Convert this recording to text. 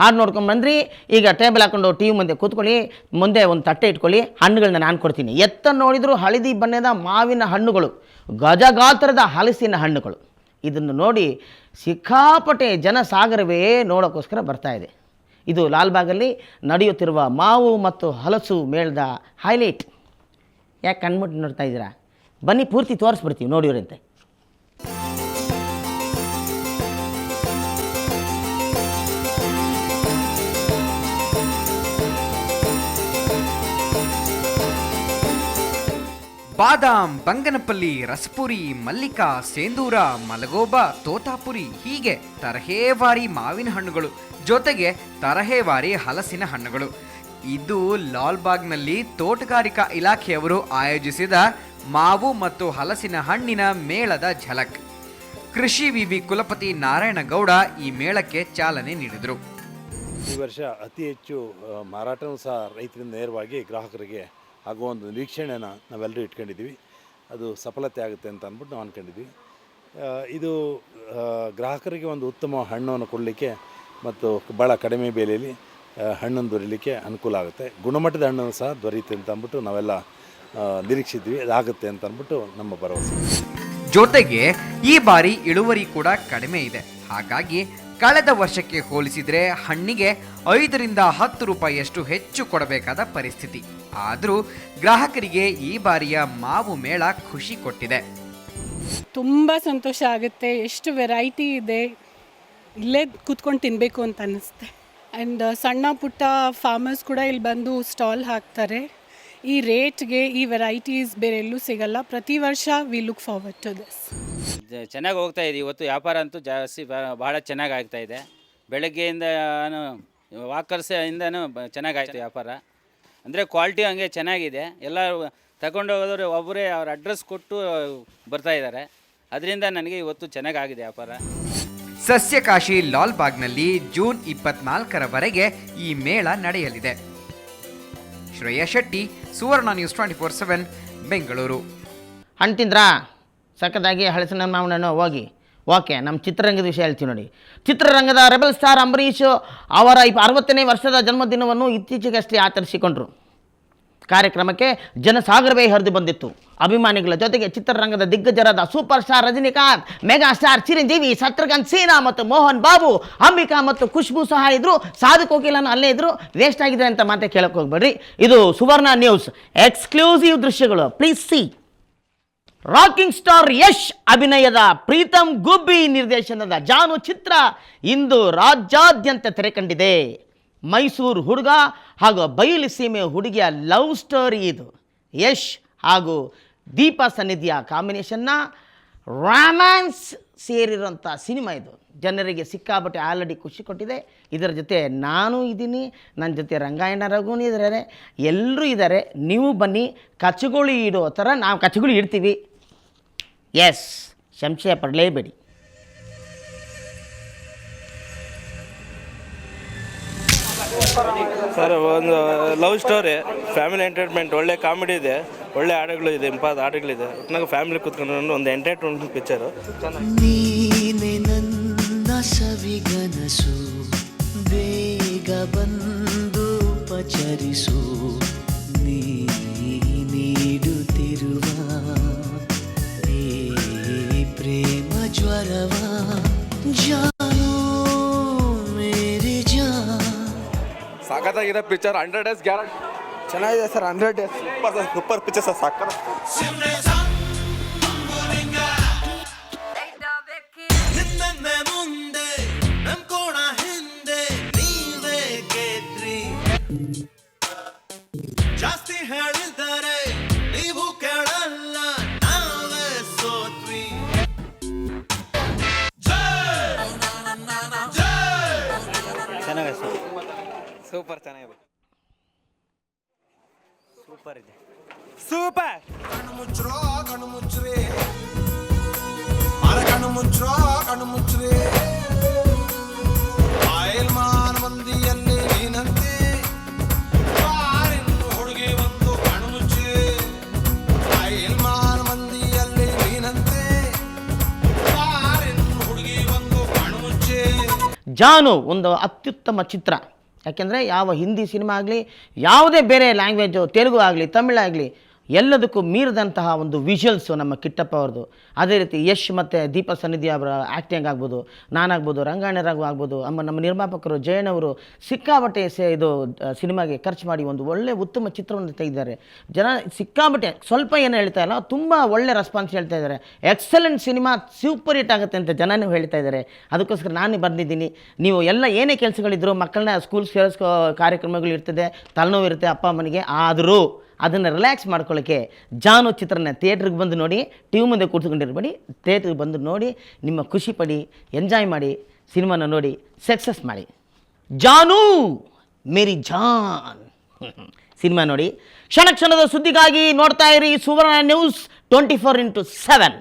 ಹಾಡು ನೋಡ್ಕೊಂಡು ಬಂದ್ರಿ. ಈಗ ಟೇಬಲ್ ಹಾಕ್ಕೊಂಡು ಟಿ ವಿ ಮುಂದೆ ಕೂತ್ಕೊಳ್ಳಿ, ಮುಂದೆ ಒಂದು ತಟ್ಟೆ ಇಟ್ಕೊಳ್ಳಿ, ಹಣ್ಣುಗಳನ್ನ ನಾನು ಕೊಡ್ತೀನಿ. ಎತ್ತ ನೋಡಿದರೂ ಹಳದಿ ಬಣ್ಣದ ಮಾವಿನ ಹಣ್ಣುಗಳು, ಗಜಗಾತ್ರದ ಹಲಸಿನ ಹಣ್ಣುಗಳು. ಇದನ್ನು ನೋಡಿ ಸಿಕ್ಕಾಪಟ್ಟೆ ಜನಸಾಗರವೇ ನೋಡೋಕ್ಕೋಸ್ಕರ ಬರ್ತಾ ಇದೆ. ಇದು ಲಾಲ್ಬಾಗಲ್ಲಿ ನಡೆಯುತ್ತಿರುವ ಮಾವು ಮತ್ತು ಹಲಸು ಮೇಳದ ಹೈಲೈಟ್. ಯಾಕೆ ಕಣ್ಮುಟ್ಟು ನೋಡ್ತಾ ಇದ್ದೀರಾ? ಬನ್ನಿ ಪೂರ್ತಿ ತೋರಿಸ್ಬಿಡ್ತೀವಿ, ನೋಡಿವ್ರಂತೆ. ಬಾದಾಮ್, ಬಂಗನಪಲ್ಲಿ, ರಸಪುರಿ, ಮಲ್ಲಿಕಾ, ಸೇಂದೂರ, ಮಲಗೋಬ, ತೋತಾಪುರಿ ಹೀಗೆ ತರಹೇವಾರಿ ಮಾವಿನ ಹಣ್ಣುಗಳು, ಜೊತೆಗೆ ತರಹೇವಾರಿ ಹಲಸಿನ ಹಣ್ಣುಗಳು. ಇದು ಲಾಲ್ಬಾಗ್ನಲ್ಲಿ ತೋಟಗಾರಿಕಾ ಇಲಾಖೆಯವರು ಆಯೋಜಿಸಿದ ಮಾವು ಮತ್ತು ಹಲಸಿನ ಹಣ್ಣಿನ ಮೇಳದ ಝಲಕ್. ಕೃಷಿ ವಿವಿ ಕುಲಪತಿ ನಾರಾಯಣಗೌಡ ಈ ಮೇಳಕ್ಕೆ ಚಾಲನೆ ನೀಡಿದರು. ಈ ವರ್ಷ ಅತಿ ಹೆಚ್ಚು ಮಾರಾಟವೂ ಸಹ ರೈತರಿಂದ ನೇರವಾಗಿ ಗ್ರಾಹಕರಿಗೆ ಆಗುವ ಒಂದು ನಿರೀಕ್ಷಣೆನ ನಾವೆಲ್ಲರೂ ಇಟ್ಕೊಂಡಿದ್ದೀವಿ. ಅದು ಸಫಲತೆ ಆಗುತ್ತೆ ಅಂತ ಅಂದ್ಬಿಟ್ಟು ನಾವು ಅಂದ್ಕೊಂಡಿದ್ವಿ. ಇದು ಗ್ರಾಹಕರಿಗೆ ಒಂದು ಉತ್ತಮ ಹಣ್ಣನ್ನು ಕೊಡಲಿಕ್ಕೆ ಮತ್ತು ಭಾಳ ಕಡಿಮೆ ಬೆಲೆಯಲ್ಲಿ ಹಣ್ಣನ್ನು ದೊರೀಲಿಕ್ಕೆ ಅನುಕೂಲ ಆಗುತ್ತೆ. ಗುಣಮಟ್ಟದ ಹಣ್ಣನ್ನು ಸಹ ದೊರೆಯುತ್ತೆ ಅಂತ ಅಂದ್ಬಿಟ್ಟು ನಾವೆಲ್ಲ ನಿರೀಕ್ಷಿದ್ವಿ. ಅದಾಗುತ್ತೆ ಅಂತ ಅಂದ್ಬಿಟ್ಟು ನಮ್ಮ ಭರವಸೆ. ಜೊತೆಗೆ ಈ ಬಾರಿ ಇಳುವರಿ ಕೂಡ ಕಡಿಮೆ ಇದೆ. ಹಾಗಾಗಿ ಕಳೆದ ವರ್ಷಕ್ಕೆ ಹೋಲಿಸಿದರೆ ಹಣ್ಣಿಗೆ 5 ರಿಂದ 10 ರೂಪಾಯಿಯಷ್ಟು ಹೆಚ್ಚು ಕೊಡಬೇಕಾದ ಪರಿಸ್ಥಿತಿ. ಆದರೂ ಗ್ರಾಹಕರಿಗೆ ಈ ಬಾರಿಯ ಮಾವು ಮೇಳ ಖುಷಿ ಕೊಟ್ಟಿದೆ. ತುಂಬ ಸಂತೋಷ ಆಗುತ್ತೆ. ಎಷ್ಟು ವೆರೈಟಿ ಇದೆ, ಇಲ್ಲೇ ಕೂತ್ಕೊಂಡು ತಿನ್ನಬೇಕು ಅಂತ ಅನ್ನಿಸುತ್ತೆ. ಆ್ಯಂಡ್ ಸಣ್ಣ ಪುಟ್ಟ ಫಾರ್ಮರ್ಸ್ ಕೂಡ ಇಲ್ಲಿ ಬಂದು ಸ್ಟಾಲ್ ಹಾಕ್ತಾರೆ. ಈ ರೇಟ್ಗೆ ಈ ವೆರೈಟೀಸ್ ಬೇರೆ ಎಲ್ಲೂ ಸಿಗಲ್ಲ. ಪ್ರತಿ ವರ್ಷ we look forward to this. ಚೆನ್ನಾಗಿ ಹೋಗ್ತಾ ಇದೆ. ಇವತ್ತು ವ್ಯಾಪಾರ ಅಂತೂ ಜಾಸ್ತಿ ಭಾಳ ಚೆನ್ನಾಗಿ ಆಗ್ತಾ ಇದೆ. ಬೆಳಗ್ಗೆಯಿಂದ ವಾಕರ್ಸಿಂದನೂ ಚೆನ್ನಾಗಾಯ್ತು ವ್ಯಾಪಾರ. ಅಂದರೆ ಕ್ವಾಲಿಟಿ ಹಂಗೆ ಚೆನ್ನಾಗಿದೆ. ಎಲ್ಲ ತಗೊಂಡೋಗೋದ್ರೆ ಒಬ್ಬರೇ ಅವ್ರ ಅಡ್ರೆಸ್ ಕೊಟ್ಟು ಬರ್ತಾ ಇದ್ದಾರೆ. ಅದರಿಂದ ನನಗೆ ಇವತ್ತು ಚೆನ್ನಾಗಾಗಿದೆ ವ್ಯಾಪಾರ. ಸಸ್ಯಕಾಶಿ ಲಾಲ್ಬಾಗ್ನಲ್ಲಿ ಜೂನ್ 24ರವರೆಗೆ ಈ ಮೇಳ ನಡೆಯಲಿದೆ. ಶ್ರೇಯಾ ಶೆಟ್ಟಿ, ಸುವರ್ಣ ನ್ಯೂಸ್ 24/7, ಬೆಂಗಳೂರು. ಹಣ್ಣು ತಿಂದ್ರಾ? ಸಖತ್ತಾಗಿ ಹಲಸಿನ ಮಾವಿನ ಹೋಗಿ. ಓಕೆ, ನಮ್ಮ ಚಿತ್ರರಂಗದ ವಿಷಯ ಹೇಳ್ತೀವಿ ನೋಡಿ. ಚಿತ್ರರಂಗದ ರೆಬಲ್ ಸ್ಟಾರ್ ಅಂಬರೀಷ್ ಅವರ 60ನೇ ವರ್ಷದ ಜನ್ಮದಿನವನ್ನು ಇತ್ತೀಚೆಗಷ್ಟೇ ಆಚರಿಸಿಕೊಂಡರು. ಕಾರ್ಯಕ್ರಮಕ್ಕೆ ಜನಸಾಗರವೇ ಹರಿದು ಬಂದಿತ್ತು. ಅಭಿಮಾನಿಗಳ ಜೊತೆಗೆ ಚಿತ್ರರಂಗದ ದಿಗ್ಗಜರಾದ super star Rajinikanth, mega star Chiranjeevi, Shatrughan Sinha ಮತ್ತು ಮೋಹನ್ ಬಾಬು, ಅಂಬಿಕಾ ಮತ್ತು ಖುಷ್ಬು ಸಹ ಇದ್ರು. ಸಾಧು ಕೋಕಿಲನು ಅಲ್ಲೇ ಇದ್ರು. ವೇಸ್ಟ್ ಆಗಿದೆ ಅಂತ ಮಾತೆ ಕೇಳಕ್ಕೆ ಹೋಗ್ಬೇಡ್ರಿ. ಇದು ಸುವರ್ಣ ನ್ಯೂಸ್ ಎಕ್ಸ್ಕ್ಲೂಸಿವ್ ದೃಶ್ಯಗಳು. Please C. Rocking star Yash ಅಭಿನಯದ ಪ್ರೀತಮ್ ಗುಬ್ಬಿ ನಿರ್ದೇಶನದ ಜಾನು ಚಿತ್ರ ಇಂದು ರಾಜ್ಯಾದ್ಯಂತ ತೆರೆ ಕಂಡಿದೆ. ಮೈಸೂರು ಹುಡುಗ ಹಾಗೂ ಬಯಲು ಸೀಮೆ ಹುಡುಗಿಯ ಲವ್ ಸ್ಟೋರಿ ಇದು. ಯಶ್ ಹಾಗೂ ದೀಪಾ ಸನ್ನಿಧಿಯ ಕಾಂಬಿನೇಷನ್ನ ರೊಮ್ಯಾನ್ಸ್ ಸೇರಿರೋಂಥ ಸಿನಿಮಾ ಇದು. ಜನರಿಗೆ ಸಿಕ್ಕಾಪಟ್ಟೆ ಆಲ್ರೆಡಿ ಖುಷಿ ಕೊಟ್ಟಿದೆ. ಇದರ ಜೊತೆ ನಾನು ಇದ್ದೀನಿ, ನನ್ನ ಜೊತೆ ರಂಗಾಯಣ ರಘುನೂ ಇದ್ದಾರೆ, ಎಲ್ಲರೂ ಇದ್ದಾರೆ. ನೀವು ಬನ್ನಿ, ಕಚ್ಚುಗಳು ಇಡೋ ಥರ ನಾವು ಕಚ್ಚುಗಳು ಇಡ್ತೀವಿ. ಎಸ್, ಸಂಶಯ ಪಡಲೇಬೇಡಿ. ಸರ್, ಒಂದು ಲವ್ ಸ್ಟೋರಿ, ಫ್ಯಾಮಿಲಿ ಎಂಟರ್ಟೈನ್ಮೆಂಟ್, ಒಳ್ಳೆ ಕಾಮಿಡಿ ಇದೆ, ಒಳ್ಳೆ ಹಾಡುಗಳು ಇದೆ, ಇಂಪಾದ ಹಾಡುಗಳಿದೆ. ಒಟ್ಟಿನಾಗ ಫ್ಯಾಮಿಲಿ ಕೂತ್ಕೊಂಡು ಒಂದು ಎಂಟರ್ಟೈನ್ಮೆಂಟ್ ಪಿಕ್ಚರು. ನೀನೆ ನನ್ನ ಸವಿಗನಸು, ಬೇಗ ಬಂದು ಪಚರಿಸು, ನೀ ನೀಡುತ್ತಿರುವ ಈ ಪ್ರೇಮ ಜ್ವರವ ಜಾನು ಮೇರಿ ಜಾನ್. ಸಖತ್ತಾಗಿದೆ ಪಿಕ್ಚರ್. 100 days guarantee. ಚೆನ್ನಾಗಿದೆ sir. 100 days super picture sir. ಸಾಕ ಮುಂದೆ ನಂಬ್ಕೋಣ ಹಿಂದೆ ನೀವೇ ಗೆದ್ರಿ, ಜಾಸ್ತಿ ಹೇಳಿದರೆ ನೀವು ಕೇಳಲ್ಲ, ನಾವೇ ಸೋತ್ರಿ. ಚೆನ್ನಾಗಿದೆ ಸರ್. ಸೂಪರ್ ಚೆನ್ನಾಗಿದೆ. ಸೂಪರ್ ಇದೆ. ಸೂಪರ್. ಕಣ್ಣು ಮುಚ್ಚ್ರೋ ಕಣ್ಣು ಮುಚ್ಚ್ರಿ, ಕಣ್ಣು ಮುಚ್ಚ್ರೋ ಕಣ್ಣು ಮುಚ್ಚ್ರಿ. ಆಯಲ್ಮಾನ್ ಮಂದಿಯಲ್ಲಿ ನೀನಂತೆ ಹುಡುಗಿ ಒಂದು ಕಣ್ಣು ಮುಚ್ಚಿ. ಆಯಲ್ಮಾನ್ ಮಂದಿಯಲ್ಲಿ ನೀನಂತೆ ಹುಡುಗಿ ಒಂದು ಕಣ್ಣು ಮುಚ್ಚಿ. ಜಾನು ಒಂದು ಅತ್ಯುತ್ತಮ ಚಿತ್ರ. ಯಾಕೆಂದರೆ ಯಾವ ಹಿಂದಿ ಸಿನಿಮಾ ಆಗಲಿ, ಯಾವುದೇ ಬೇರೆ ಲ್ಯಾಂಗ್ವೇಜು, ತೆಲುಗು ಆಗಲಿ, ತಮಿಳಾಗಲಿ, ಎಲ್ಲದಕ್ಕೂ ಮೀರಿದಂತಹ ಒಂದು ವಿಷುವಲ್ಸು ನಮ್ಮ ಕಿಟ್ಟಪ್ಪ ಅವ್ರದ್ದು. ಅದೇ ರೀತಿ ಯಶ್ ಮತ್ತು ದೀಪ ಸನ್ನಿಧಿ ಅವರ ಆ್ಯಕ್ಟಿಂಗ್ ಆಗ್ಬೋದು, ನಾನಾಗ್ಬೋದು, ರಂಗಾಯಣರಾಗು ಆಗ್ಬೋದು, ನಮ್ಮ ನಿರ್ಮಾಪಕರು ಜಯಣ್ಣವರು ಸಿಕ್ಕಾಬಟ್ಟೆ ಇದು ಸಿನಿಮಾಗೆ ಖರ್ಚು ಮಾಡಿ ಒಂದು ಒಳ್ಳೆ ಉತ್ತಮ ಚಿತ್ರವನ್ನು ತೆಗೆದಿದ್ದಾರೆ. ಜನ ಸಿಕ್ಕಾಬಟ್ಟೆ, ಸ್ವಲ್ಪ ಏನು ಹೇಳ್ತಾ ಇಲ್ಲ, ತುಂಬ ಒಳ್ಳೆ ರೆಸ್ಪಾನ್ಸ್ ಹೇಳ್ತಾ ಇದ್ದಾರೆ. ಎಕ್ಸಲೆಂಟ್ ಸಿನಿಮಾ, ಸೂಪರ್ ಹಿಟ್ ಆಗುತ್ತೆ ಅಂತ ಜನನೂ ಹೇಳ್ತಾ ಇದ್ದಾರೆ. ಅದಕ್ಕೋಸ್ಕರ ನಾನು ಬಂದಿದ್ದೀನಿ. ನೀವು ಎಲ್ಲ ಏನೇ ಕೆಲಸಗಳಿದ್ರು, ಮಕ್ಕಳನ್ನ ಸ್ಕೂಲ್ ಸೇರಿಸ್ಕೋ ಕಾರ್ಯಕ್ರಮಗಳು ಇರ್ತದೆ, ತಲೆನೋವು ಇರುತ್ತೆ ಅಪ್ಪ ಅಮ್ಮನಿಗೆ, ಆದರೂ ಅದನ್ನು ರಿಲ್ಯಾಕ್ಸ್ ಮಾಡ್ಕೊಳ್ಳೋಕ್ಕೆ ಜಾನು ಚಿತ್ರನ ಥಿಯೇಟ್ರಿಗೆ ಬಂದು ನೋಡಿ. ಟಿ ವಿ ಮುಂದೆ ಕೂತ್ಕೊಂಡಿರ್ಬೇಡಿ, ಥಿಯೇಟ್ರಿಗೆ ಬಂದು ನೋಡಿ, ನಿಮ್ಮ ಖುಷಿ ಪಡಿ, ಎಂಜಾಯ್ ಮಾಡಿ, ಸಿನಿಮಾನ ನೋಡಿ ಸಕ್ಸಸ್ ಮಾಡಿ. ಜಾನು ಮೇರಿ ಜಾನ್ ಸಿನಿಮಾ ನೋಡಿ. ಕ್ಷಣ ಕ್ಷಣದ ಸುದ್ದಿಗಾಗಿ ನೋಡ್ತಾ ಇರಿ ಸುವರ್ಣ ನ್ಯೂಸ್ 24x7.